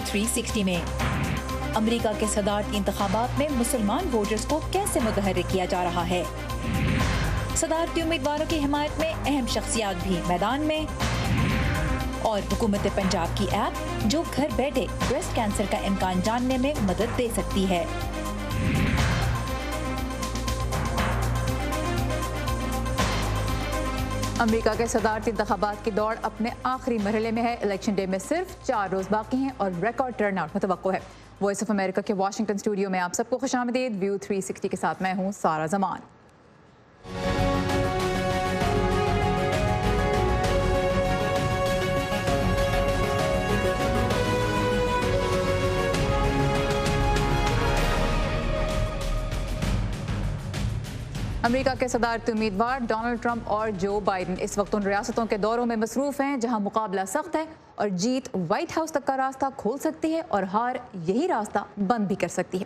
360 میں امریکہ کے صدارتی انتخابات میں مسلمان ووٹرز کو کیسے متحرک کیا جا رہا ہے، صدارتی امیدواروں کی حمایت میں اہم شخصیات بھی میدان میں، اور حکومت پنجاب کی ایپ جو گھر بیٹھے بریسٹ کینسر کا امکان جاننے میں مدد دے سکتی ہے۔ امریکہ کے صدارتی انتخابات کی دوڑ اپنے آخری مرحلے میں ہے۔ الیکشن ڈے میں صرف 4 روز باقی ہیں اور ریکارڈ ٹرن آؤٹ متوقع ہے۔ وائس آف امریکہ کے واشنگٹن اسٹوڈیو میں آپ سب کو خوش آمدید۔ ویو 360 کے ساتھ میں ہوں سارا زمان۔ امریکہ کے صدارتی امیدوار ڈونلڈ ٹرمپ اور جو بائیڈن اس وقت ان ریاستوں کے دوروں میں مصروف ہیں جہاں مقابلہ سخت ہے اور جیت وائٹ ہاؤس تک کا راستہ کھول سکتی ہے اور ہار یہی راستہ بند بھی کر سکتی ہے۔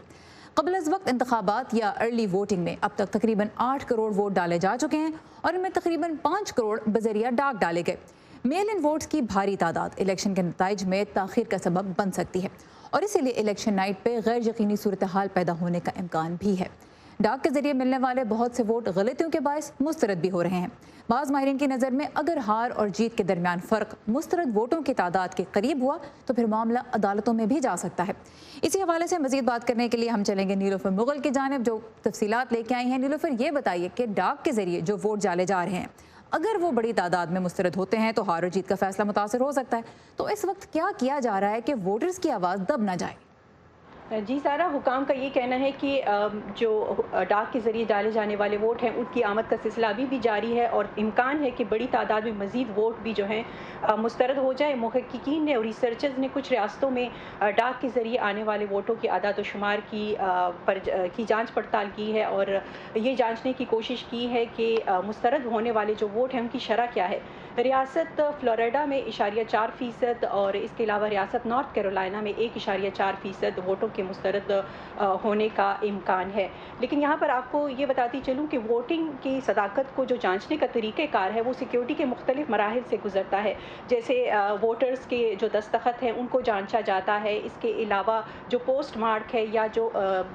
قبل از وقت انتخابات یا ارلی ووٹنگ میں اب تک تقریباً 8 کروڑ ووٹ ڈالے جا چکے ہیں اور ان میں تقریباً 5 کروڑ بذریعہ ڈاک ڈالے گئے۔ میل ان ووٹس کی بھاری تعداد الیکشن کے نتائج میں تاخیر کا سبب بن سکتی ہے اور اسی لیے الیکشن نائٹ پہ غیر یقینی صورتحال پیدا ہونے کا امکان بھی ہے۔ ڈاک کے ذریعے ملنے والے بہت سے ووٹ غلطیوں کے باعث مسترد بھی ہو رہے ہیں۔ بعض ماہرین کی نظر میں اگر ہار اور جیت کے درمیان فرق مسترد ووٹوں کی تعداد کے قریب ہوا تو پھر معاملہ عدالتوں میں بھی جا سکتا ہے۔ اسی حوالے سے مزید بات کرنے کے لیے ہم چلیں گے نیلوفر مغل کی جانب جو تفصیلات لے کے آئی ہیں۔ نیلوفر، یہ بتائیے کہ ڈاک کے ذریعے جو ووٹ ڈالے جا رہے ہیں اگر وہ بڑی تعداد میں مسترد ہوتے ہیں تو ہار اور جیت کا فیصلہ متاثر ہو سکتا ہے، تو اس وقت کیا کیا جا رہا ہے کہ ووٹرز کی آواز دب نہ جائے؟ جی سارا، حکام کا یہ کہنا ہے کہ جو ڈاک کے ذریعے ڈالے جانے والے ووٹ ہیں ان کی آمد کا سلسلہ ابھی بھی جاری ہے اور امکان ہے کہ بڑی تعداد میں مزید ووٹ بھی جو ہیں مسترد ہو جائے۔ محققین نے اور ریسرچرز نے کچھ ریاستوں میں ڈاک کے ذریعے آنے والے ووٹوں کی اعداد و شمار کی جانچ پڑتال کی ہے اور یہ جانچنے کی کوشش کی ہے کہ مسترد ہونے والے جو ووٹ ہیں ان کی شرح کیا ہے۔ ریاست فلوریڈا میں 0.4% اور اس کے علاوہ ریاست نارتھ کیرولائنا میں 1.4% ووٹوں کے مسترد ہونے کا امکان ہے۔ لیکن یہاں پر آپ کو یہ بتاتی چلوں کہ ووٹنگ کی صداقت کو جو جانچنے کا طریقہ کار ہے وہ سیکیورٹی کے مختلف مراحل سے گزرتا ہے، جیسے ووٹرز کے جو دستخط ہیں ان کو جانچا جاتا ہے۔ اس کے علاوہ جو پوسٹ مارک ہے یا جو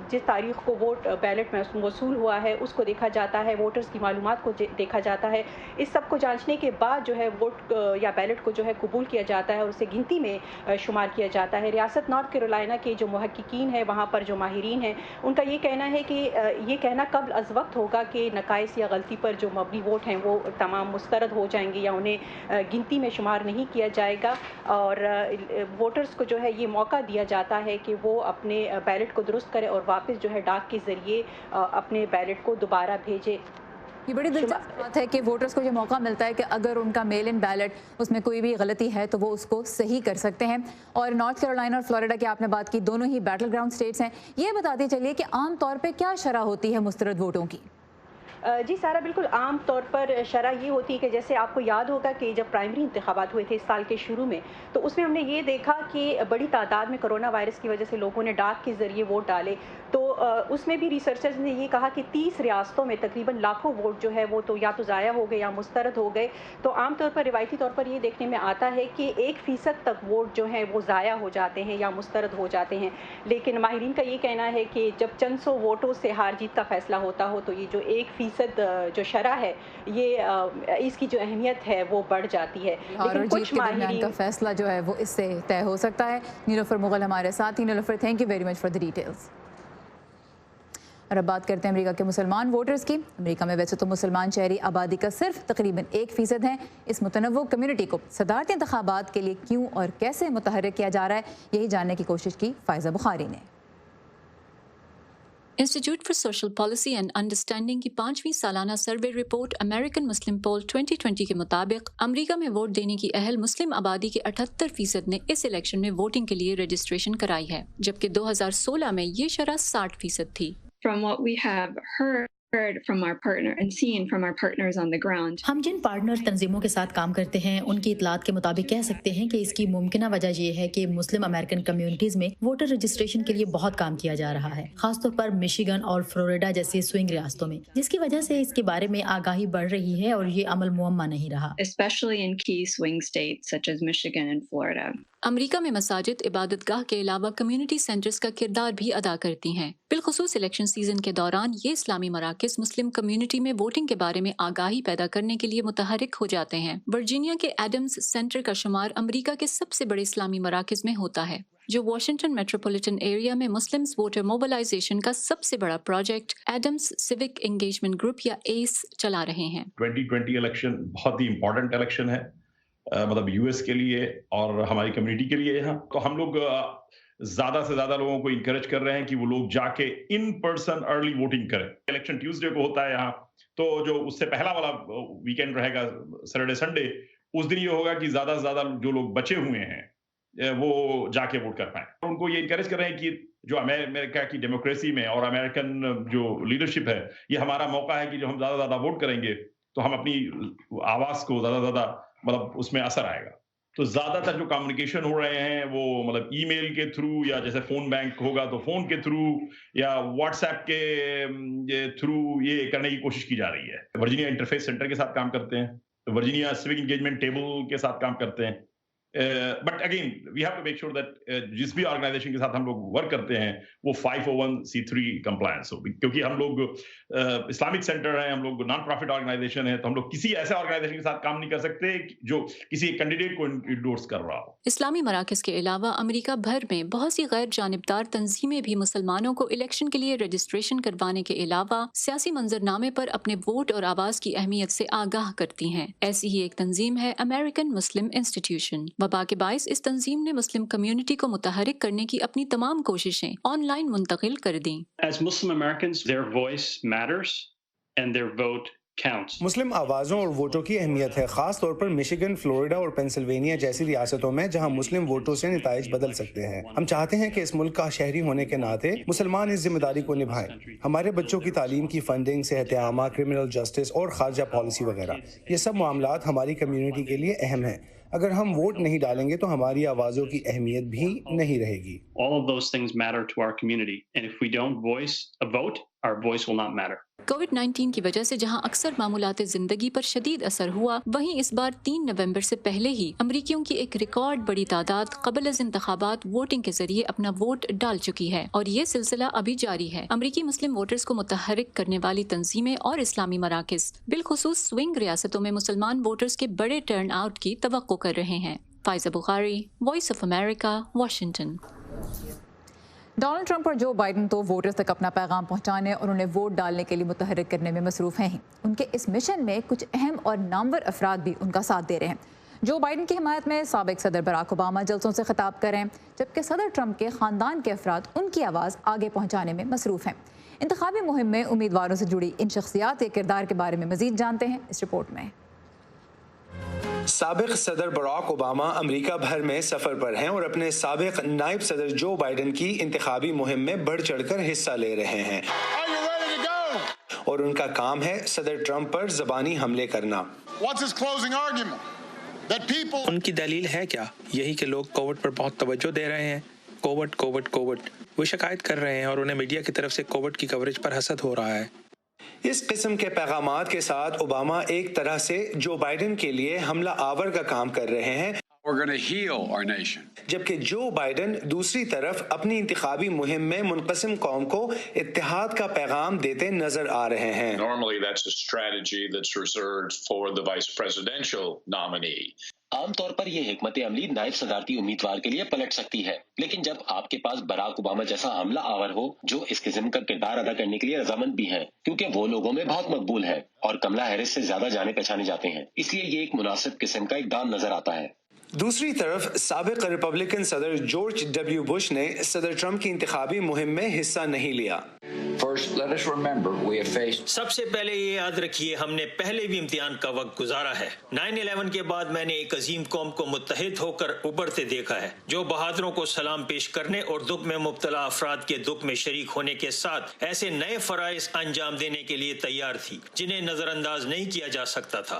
جس تاریخ کو ووٹ بیلٹ میں وصول ہوا ہے اس کو دیکھا جاتا ہے، ووٹرز کی معلومات کو دیکھا جاتا ہے۔ اس سب کو جانچنے کے بعد جو ہے ووٹ یا بیلٹ کو جو ہے قبول کیا جاتا ہے اور اسے گنتی میں شمار کیا جاتا ہے۔ ریاست نارتھ کیرولائنا کے جو محققین ہیں وہاں پر جو ماہرین ہیں ان کا یہ کہنا ہے کہ یہ کہنا قبل از وقت ہوگا کہ نقائص یا غلطی پر جو مبنی ووٹ ہیں وہ تمام مسترد ہو جائیں گے یا انہیں گنتی میں شمار نہیں کیا جائے گا، اور ووٹرز کو جو ہے یہ موقع دیا جاتا ہے کہ وہ اپنے بیلٹ کو درست کرے اور واپس جو ہے ڈاک کے ذریعے اپنے بیلٹ کو دوبارہ بھیجے۔ یہ بڑی دلچسپ بات ہے کہ ووٹرز کو یہ موقع ملتا ہے کہ اگر ان کا میل ان بیلٹ اس میں کوئی بھی غلطی ہے تو وہ اس کو صحیح کر سکتے ہیں۔ اور نارتھ کیرولائنا اور فلوریڈا کی آپ نے بات کی، دونوں ہی بیٹل گراؤنڈ سٹیٹس ہیں۔ یہ بتاتے چلیے کہ عام طور پہ کیا شرح ہوتی ہے مسترد ووٹوں کی؟ جی سارا، بالکل عام طور پر شرح یہ ہوتی ہے کہ جیسے آپ کو یاد ہوگا کہ جب پرائمری انتخابات ہوئے تھے اس سال کے شروع میں تو اس میں ہم نے یہ دیکھا کہ بڑی تعداد میں کرونا وائرس کی وجہ سے لوگوں نے ڈاک کے ذریعے ووٹ ڈالے، تو اس میں بھی ریسرچرز نے یہ کہا کہ 30 ریاستوں میں تقریباً لاکھوں ووٹ جو ہے وہ تو یا تو ضائع ہو گئے یا مسترد ہو گئے۔ تو عام طور پر روایتی طور پر یہ دیکھنے میں آتا ہے کہ 1% تک ووٹ جو ہیں وہ ضائع ہو جاتے ہیں یا مسترد ہو جاتے ہیں، لیکن ماہرین کا یہ کہنا ہے کہ جب چند سو ووٹوں سے ہار جیت کا فیصلہ ہوتا ہو تو یہ جو 1% جو شرح ہے یہ اس کی جو اہمیت ہے وہ بڑھ جاتی ہے۔ لیکن کچھ ماہرین کا فیصلہ جو ہے وہ اس سے طے ہو سکتا ہے۔ نیلوفر مغل ہمارے ساتھ ہی۔ Nilofar, thank you very much for the details. اور اب بات کرتے ہیں امریکہ کے مسلمان ووٹرز کی۔ امریکہ میں ویسے تو مسلمان شہری آبادی کا صرف تقریباً 1% ہے۔ اس متنوع کمیونٹی کو صدارتی انتخابات کے لیے کیوں اور کیسے متحرک کیا جا رہا ہے، یہی جاننے کی کوشش کی فائزہ بخاری نے۔ Institute for social policy and understanding کی 5ویں سالانہ سروے رپورٹ امریکن مسلم پول 2020 کے مطابق امریکہ میں ووٹ دینے کی اہل مسلم آبادی کے 78% نے اس الیکشن میں ووٹنگ کے لیے رجسٹریشن کرائی ہے، جبکہ 2016 میں یہ شرح 60% تھی۔ From what we have heard from our partner and seen from our partners on the ground. ہم جن پارٹنر تنظیموں کے ساتھ کام کرتے ہیں ان کی اطلاعات کے مطابق کہہ سکتے ہیں کہ اس کی ممکنہ وجہ یہ ہے کہ مسلم امریکن کمیونٹیز میں ووٹر رجسٹریشن کے لیے بہت کام کیا جا رہا ہے، خاص طور پر مشیگن اور فلوریڈا جیسی سوئنگ ریاستوں میں، جس کی وجہ سے اس کے بارے میں آگاہی بڑھ رہی ہے اور یہ عمل معمہ نہیں رہا۔ Especially in key swing states such as Michigan and Florida. امریکہ میں مساجد عبادت گاہ کے علاوہ کمیونٹی سینٹرز کا کردار بھی ادا کرتی ہیں۔ بالخصوص الیکشن سیزن کے دوران یہ اسلامی مراکز مسلم کمیونٹی میں ووٹنگ کے بارے میں آگاہی پیدا کرنے کے لیے متحرک ہو جاتے ہیں۔ ورجینیا کے ایڈمز سینٹر کا شمار امریکہ کے سب سے بڑے اسلامی مراکز میں ہوتا ہے، جو واشنگٹن میٹروپولیٹن ایریا میں مسلمز ووٹر موبلائزیشن کا سب سے بڑا project Adams civic engagement group یا ایس چلا رہے ہیں۔ 2020 الیکشن بہت ہی امپورٹنٹ الیکشن ہے، مطلب یو ایس کے لیے اور ہماری کمیونٹی کے لیے یہاں، تو ہم لوگ زیادہ سے زیادہ لوگوں کو انکریج کر رہے ہیں کہ وہ لوگ جا کے ان پرسن ارلی ووٹنگ کریں۔ الیکشن ٹیوزڈے کو ہوتا ہے یہاں، تو جو اس سے پہلا والا ویکینڈ رہے گا سیٹرڈے سنڈے، اس دن یہ ہوگا کہ زیادہ سے زیادہ جو لوگ بچے ہوئے ہیں وہ جا کے ووٹ کر پائیں۔ ان کو یہ انکریج کر رہے ہیں کہ جو امریکہ کی ڈیموکریسی میں اور امریکن جو لیڈرشپ ہے، یہ ہمارا موقع ہے کہ جو ہم زیادہ سے زیادہ ووٹ کریں گے تو ہم اپنی آواز کو زیادہ سے زیادہ مطلب اس میں اثر آئے گا۔ تو زیادہ تر جو کمیونیکیشن ہو رہے ہیں وہ مطلب ای میل کے تھرو، یا جیسے فون بینک ہوگا تو فون کے تھرو، یا واٹس ایپ کے تھرو یہ کرنے کی کوشش کی جا رہی ہے۔ ورجینیا انٹرفیس سینٹر کے ساتھ کام کرتے ہیں، ورجینیا سیوک انگیجمنٹ ٹیبل کے ساتھ کام کرتے ہیں، but again we have to make sure that جس بھی آرگنائزیشن کے ساتھ ہم لوگ ورک کرتے ہیں وہ 501(c)(3) کمپلائنس ہو، کیونکہ ہم لوگ اسلامک سینٹر ہیں، ہم لوگ نان پروفٹ آرگنائزیشن ہیں، تو ہم لوگ کسی ایسے آرگنائزیشن کے ساتھ کام نہیں کر سکتے جو کسی کینڈیڈیٹ کو انڈورس کر رہا ہو۔ اسلامی مراکز کے علاوہ امریکہ بھر میں بہت سی غیر جانبدار تنظیمیں بھی مسلمانوں کو الیکشن کے لیے رجسٹریشن کروانے کے علاوہ سیاسی منظرنامے پر اپنے ووٹ اور آواز کی اہمیت سے آگاہ کرتی ہیں۔ ایسی ہی ایک تنظیم ہے امریکن مسلم انسٹیٹیوشن۔ وبا کے باعث اس تنظیم نے مسلم کمیونٹی کو متحرک کرنے کی اپنی تمام کوششیں آن لائن منتقل کر دیں۔ As Muslim Americans, their voice matters and their vote counts. مسلم آوازوں اور ووٹوں کی اہمیت ہے، خاص طور پر مشیگن، فلوریڈا اور پینسلوینیا جیسی ریاستوں میں جہاں مسلم ووٹوں سے نتائج بدل سکتے ہیں۔ ہم چاہتے ہیں کہ اس ملک کا شہری ہونے کے ناطے مسلمان اس ذمہ داری کو نبھائیں۔ ہمارے بچوں کی تعلیم کی فنڈنگ، صحت عامہ، کرمنل جسٹس اور خارجہ پالیسی وغیرہ، یہ سب معاملات ہماری کمیونٹی کے لیے اہم ہیں۔ اگر ہم ووٹ نہیں ڈالیں گے تو ہماری آوازوں کی اہمیت بھی نہیں رہے گی۔ All of those things matter to our community, and if we don't voice a vote, our voice will not matter. COVID-19 کی وجہ سے جہاں اکثر معمولات زندگی پر شدید اثر ہوا، وہیں اس بار 3 نومبر سے پہلے ہی امریکیوں کی ایک ریکارڈ بڑی تعداد قبل از انتخابات ووٹنگ کے ذریعے اپنا ووٹ ڈال چکی ہے، اور یہ سلسلہ ابھی جاری ہے۔ امریکی مسلم ووٹرز کو متحرک کرنے والی تنظیمیں اور اسلامی مراکز بالخصوص سوئنگ ریاستوں میں مسلمان ووٹرز کے بڑے ٹرن آؤٹ کی توقع کر رہے ہیں۔ Faiza Bukhari, Voice of America, Washington. Donald Trump اور جو بائیڈن تو ووٹرز تک اپنا پیغام پہنچانے اور انہیں ووٹ ڈالنے کے لیے متحرک کرنے میں مصروف ہیں ہی۔ ان کے اس مشن میں کچھ اہم اور نامور افراد بھی ان کا ساتھ دے رہے ہیں۔ جو بائیڈن کی حمایت میں سابق صدر براک اوباما جلسوں سے خطاب کر رہے ہیں، جبکہ صدر ٹرمپ کے خاندان کے افراد ان کی آواز آگے پہنچانے میں مصروف ہیں۔ انتخابی مہم میں امیدواروں سے جڑی ان شخصیات کے کردار کے بارے میں مزید جانتے ہیں اس رپورٹ میں۔ سابق صدر براک اوباما امریکہ بھر میں سفر پر ہیں اور اپنے سابق نائب صدر جو بائیڈن کی انتخابی مہم میں بڑھ چڑھ کر حصہ لے رہے ہیں، اور ان کا کام ہے صدر ٹرمپ پر زبانی حملے کرنا۔ ان کی دلیل ہے کیا؟ یہی کہ لوگ کووڈ پر بہت توجہ دے رہے ہیں، کووڈ۔ وہ شکایت کر رہے ہیں اور انہیں میڈیا کی طرف سے کووڈ کی کوریج پر حسد ہو رہا ہے۔ اس قسم کے پیغامات کے ساتھ اوباما ایک طرح سے جو بائیڈن کے لیے حملہ آور کا کام کر رہے ہیں، جبکہ جو بائیڈن دوسری طرف اپنی انتخابی مہم میں منقسم قوم کو اتحاد کا پیغام دیتے نظر آ رہے ہیں۔ عام طور پر یہ حکمت عملی نائب صدارتی امیدوار کے لیے پلٹ سکتی ہے، لیکن جب آپ کے پاس براک اوباما جیسا حملہ آور ہو جو اس قسم کا کردار ادا کرنے کے لیے رضامند بھی ہے، کیونکہ وہ لوگوں میں بہت مقبول ہے اور کملا ہیرس سے زیادہ جانے پہچانے جاتے ہیں، اس لیے یہ ایک مناسب قسم کا اقدام نظر آتا ہے۔ دوسری طرف سابق ریپبلکن صدر جارج ڈبلیو بش نے صدر ٹرمپ کی انتخابی مہم میں حصہ نہیں لیا۔ سب سے پہلے یہ یاد رکھیے ہم نے پہلے بھی امتحان کا وقت گزارا ہے۔ 9/11 کے بعد میں نے ایک عظیم قوم کو متحد ہو کر ابھرتے دیکھا ہے، جو بہادروں کو سلام پیش کرنے اور دکھ میں مبتلا افراد کے دکھ میں شریک ہونے کے ساتھ ایسے نئے فرائض انجام دینے کے لیے تیار تھی جنہیں نظر انداز نہیں کیا جا سکتا تھا۔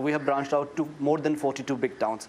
we have branched out to more than 42 big towns.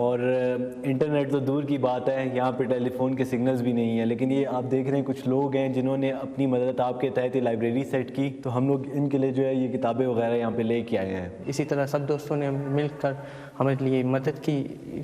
اور انٹرنیٹ تو دور کی بات ہے, یہاں پہ ٹیلی فون کے سگنلز بھی نہیں ہیں. لیکن یہ آپ دیکھ رہے ہیں کچھ لوگ ہیں جنہوں نے اپنی مدد آپ کے تحت لائبریری سیٹ کی, تو ہم لوگ ان کے لیے جو ہے یہ کتابیں وغیرہ یہاں پہ لے کے آئے ہیں. اسی طرح سب دوستوں نے مل کر ہمارے لیے مدد کی.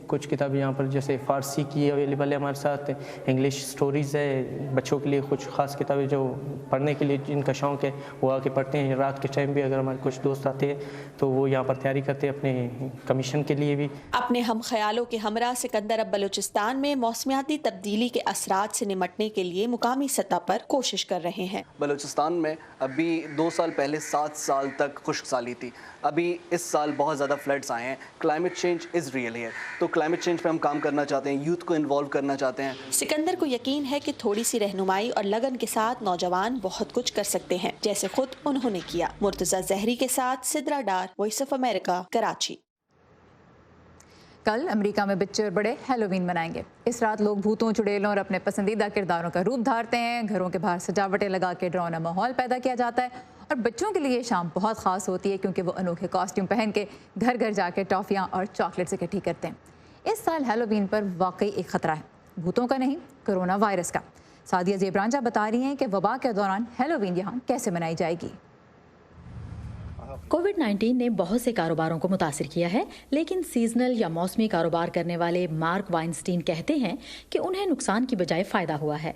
کچھ کتابیں یہاں پر جیسے فارسی کی اویلیبل ہے ہمارے ساتھ, انگلش سٹوریز ہے, بچوں کے لیے کچھ خاص کتابیں جو پڑھنے کے لیے جن کا شوق ہے وہ آ کے پڑھتے ہیں. رات کے ٹائم بھی اگر ہمارے کچھ دوست آتے ہیں تو وہ یہاں پر تیاری کرتے ہیں اپنے کمیشن کے لیے بھی. اپنے ہم خیالوں کے ہمراہ سکندر اب بلوچستان میں موسمیاتی تبدیلی کے اثرات سے نمٹنے کے لیے مقامی سطح پر کوشش کر رہے ہیں. بلوچستان میں ابھی 2 سال پہلے 7 سال تک خشک سالی تھی, ابھی اس سال بہت زیادہ فلڈز آئے ہیں. کلائمیٹ چینج از ریئل ہے, تو کلائمیٹ چینج پہ ہم کام کرنا چاہتے ہیں, یوتھ کو انوالو کرنا چاہتے ہیں. سکندر کو یقین ہے کہ تھوڑی سی رہنمائی اور لگن کے ساتھ نوجوان بہت کچھ کر سکتے ہیں, جیسے خود انہوں نے کیا. مرتضی زہری کے ساتھ Sidra Dar, voice of America, Karachi. کل امریکہ میں بچے اور بڑے ہیلووین منائیں گے. اس رات لوگ بھوتوں, چڑیلوں اور اپنے پسندیدہ کرداروں کا روپ دھارتے ہیں. گھروں کے باہر سجاوٹیں لگا کے ڈراؤنا ماحول پیدا کیا جاتا ہے. اور بچوں کے لیے یہ شام بہت خاص ہوتی ہے کیونکہ وہ انوکھے کاسٹیوم پہن کے گھر گھر جا کے ٹافیاں اور چاکلیٹس اکٹھی کرتے ہیں. اس سال ہیلووین پر واقعی ایک خطرہ ہے, بھوتوں کا نہیں, کرونا وائرس کا. سعدیہ زیبرانجہ بتا رہی ہیں کہ وبا کے دوران ہیلووین یہاں کیسے منائی جائے گی. کووڈ-19 نے بہت سے کاروباروں کو متاثر کیا ہے, لیکن سیزنل یا موسمی کاروبار کرنے والے مارک وائنسٹین کہتے ہیں کہ انہیں نقصان کی بجائے فائدہ ہوا ہے.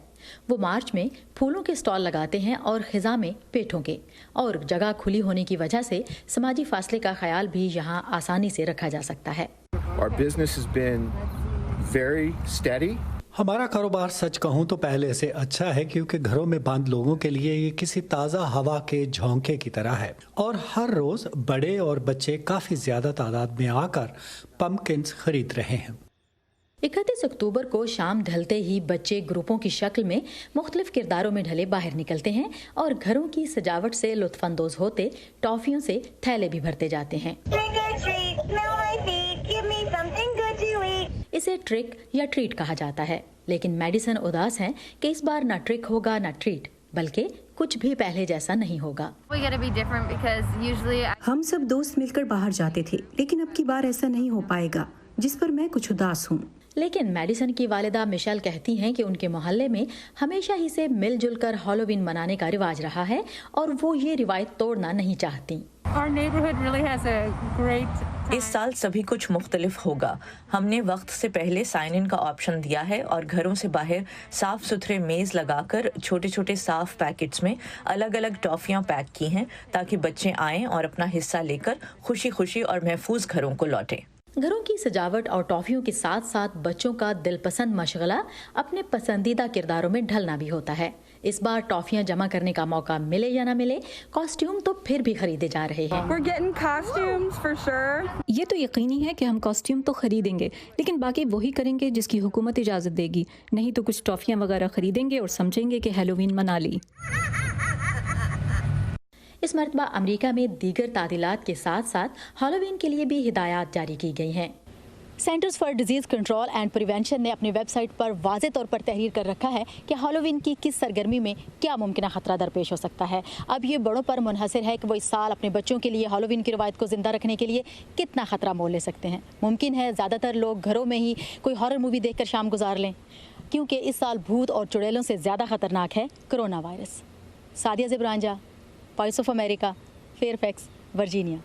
وہ مارچ میں پھولوں کے سٹال لگاتے ہیں اور خزاں میں پیٹھوں کے, اور جگہ کھلی ہونے کی وجہ سے سماجی فاصلے کا خیال بھی یہاں آسانی سے رکھا جا سکتا ہے. ہمارا کاروبار سچ کہوں تو پہلے سے اچھا ہے, کیونکہ گھروں میں بند لوگوں کے لیے یہ کسی تازہ ہوا کے جھونکے کی طرح ہے, اور ہر روز بڑے اور بچے کافی زیادہ تعداد میں آ کر پمپکنز خرید رہے ہیں. 31 اکتوبر کو شام ڈھلتے ہی بچے گروپوں کی شکل میں مختلف کرداروں میں ڈھلے باہر نکلتے ہیں اور گھروں کی سجاوٹ سے لطف اندوز ہوتے ٹافیوں سے تھیلے بھی بھرتے جاتے ہیں. اسے ٹرک یا ٹریٹ کہا جاتا ہے, لیکن میڈیسن اداس ہیں کہ اس بار نہ ٹرک ہوگا نہ ٹریٹ, بلکہ کچھ بھی پہلے جیسا نہیں ہوگا. ہم سب دوست مل کر باہر جاتے تھے, لیکن اب کی بار ایسا نہیں ہو پائے گا, جس پر میں کچھ اداس ہوں. لیکن میڈیسن کی والدہ مشیل کہتی ہیں کہ ان کے محلے میں ہمیشہ ہی سے مل جل کر ہالووین منانے کا رواج رہا ہے, اور وہ یہ روایت توڑنا نہیں چاہتی. اس سال سبھی کچھ مختلف ہوگا. ہم نے وقت سے پہلے سائن ان کا آپشن دیا ہے, اور گھروں سے باہر صاف ستھرے میز لگا کر چھوٹے چھوٹے صاف پیکٹس میں الگ الگ ٹافیاں پیک کی ہیں, تاکہ بچے آئیں اور اپنا حصہ لے کر خوشی خوشی اور محفوظ گھروں کو لوٹیں. گھروں کی سجاوٹ اور ٹافیوں کے ساتھ ساتھ بچوں کا دل پسند مشغلہ اپنے پسندیدہ کرداروں میں ڈھلنا بھی ہوتا ہے. اس بار ٹافیاں جمع کرنے کا موقع ملے یا نہ ملے, کاسٹیوم تو پھر بھی خریدے جا رہے ہیں. یہ تو یقینی ہے کہ ہم کاسٹیوم تو خریدیں گے, لیکن باقی وہی کریں گے جس کی حکومت اجازت دے گی, نہیں تو کچھ ٹافیاں وغیرہ خریدیں گے اور سمجھیں گے کہ ہیلووین منا لی. اس مرتبہ امریکہ میں دیگر تعطیلات کے ساتھ ساتھ ہالووین کے لیے بھی ہدایات جاری کی گئی ہیں. Centres for disease control and prevention نے اپنی ویب سائٹ پر واضح طور پر تحریر کر رکھا ہے کہ ہالووین کی کس سرگرمی میں کیا ممکنہ خطرہ درپیش ہو سکتا ہے. اب یہ بڑوں پر منحصر ہے کہ وہ اس سال اپنے بچوں کے لیے ہالووین کی روایت کو زندہ رکھنے کے لیے کتنا خطرہ مول لے سکتے ہیں. ممکن ہے زیادہ تر لوگ گھروں میں ہی کوئی ہارر مووی دیکھ کر شام گزار لیں, کیونکہ اس سال بھوت اور چڑیلوں سے زیادہ خطرناک ہے کرونا وائرس. سعدیہ زبرانجہ, Voice of America, Fairfax, Virginia.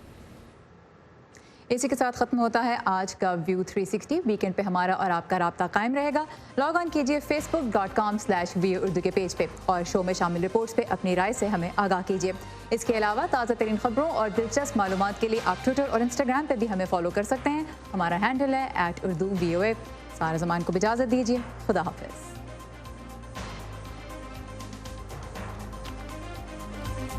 اسی کے ساتھ ختم ہوتا ہے آج کا ویو 360. ویکینڈ پہ ہمارا اور آپ کا رابطہ قائم رہے گا. لاگ آن کیجیے facebook.com/view اردو کے پیج پہ, اور شو میں شامل رپورٹس پہ اپنی رائے سے ہمیں آگاہ کیجیے. اس کے علاوہ تازہ ترین خبروں اور دلچسپ معلومات کے لیے آپ ٹویٹر اور انسٹاگرام پہ بھی ہمیں فالو کر سکتے ہیں. ہمارا ہینڈل ہے @urduvoa. سارا زمان کو اجازت دیجیے. خدا حافظ.